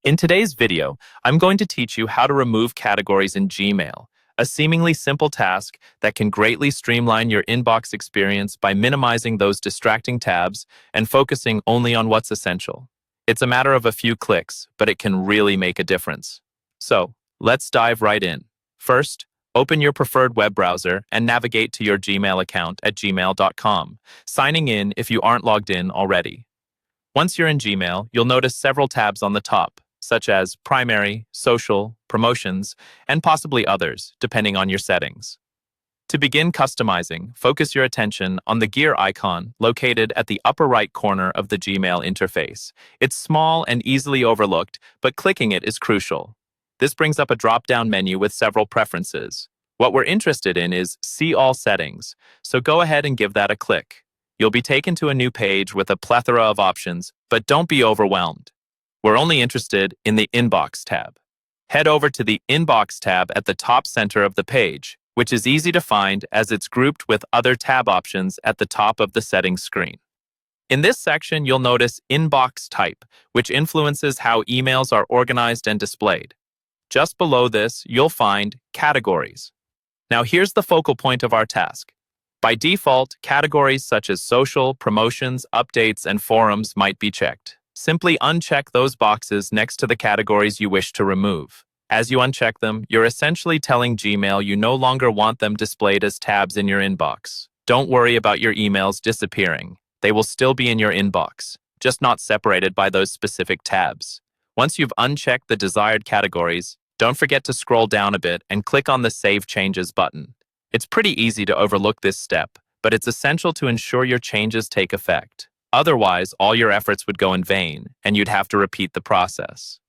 In today's video, I'm going to teach you how to remove categories in Gmail, a seemingly simple task that can greatly streamline your inbox experience by minimizing those distracting tabs and focusing only on what's essential. It's a matter of a few clicks, but it can really make a difference. So, let's dive right in. First, open your preferred web browser and navigate to your Gmail account at gmail.com, signing in if you aren't logged in already. Once you're in Gmail, you'll notice several tabs on the top, such as Primary, Social, Promotions, and possibly others, depending on your settings. To begin customizing, focus your attention on the gear icon located at the upper right corner of the Gmail interface. It's small and easily overlooked, but clicking it is crucial. This brings up a drop-down menu with several preferences. What we're interested in is See All Settings, so go ahead and give that a click. You'll be taken to a new page with a plethora of options, but don't be overwhelmed. We're only interested in the Inbox tab. Head over to the Inbox tab at the top center of the page, which is easy to find as it's grouped with other tab options at the top of the settings screen. In this section, you'll notice Inbox Type, which influences how emails are organized and displayed. Just below this, you'll find Categories. Now here's the focal point of our task. By default, categories such as social, promotions, updates, and forums might be checked. Simply uncheck those boxes next to the categories you wish to remove. As you uncheck them, you're essentially telling Gmail you no longer want them displayed as tabs in your inbox. Don't worry about your emails disappearing. They will still be in your inbox, just not separated by those specific tabs. Once you've unchecked the desired categories, don't forget to scroll down a bit and click on the Save Changes button. It's pretty easy to overlook this step, but it's essential to ensure your changes take effect. Otherwise, all your efforts would go in vain, and you'd have to repeat the process.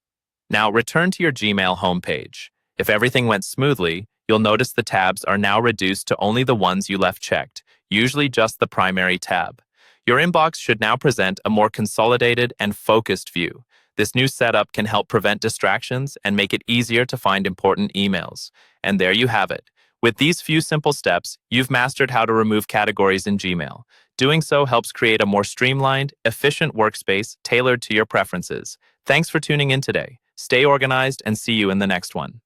Now, return to your Gmail homepage. If everything went smoothly, you'll notice the tabs are now reduced to only the ones you left checked, usually just the primary tab. Your inbox should now present a more consolidated and focused view. This new setup can help prevent distractions and make it easier to find important emails. And there you have it. With these few simple steps, you've mastered how to remove categories in Gmail. Doing so helps create a more streamlined, efficient workspace tailored to your preferences. Thanks for tuning in today. Stay organized and see you in the next one.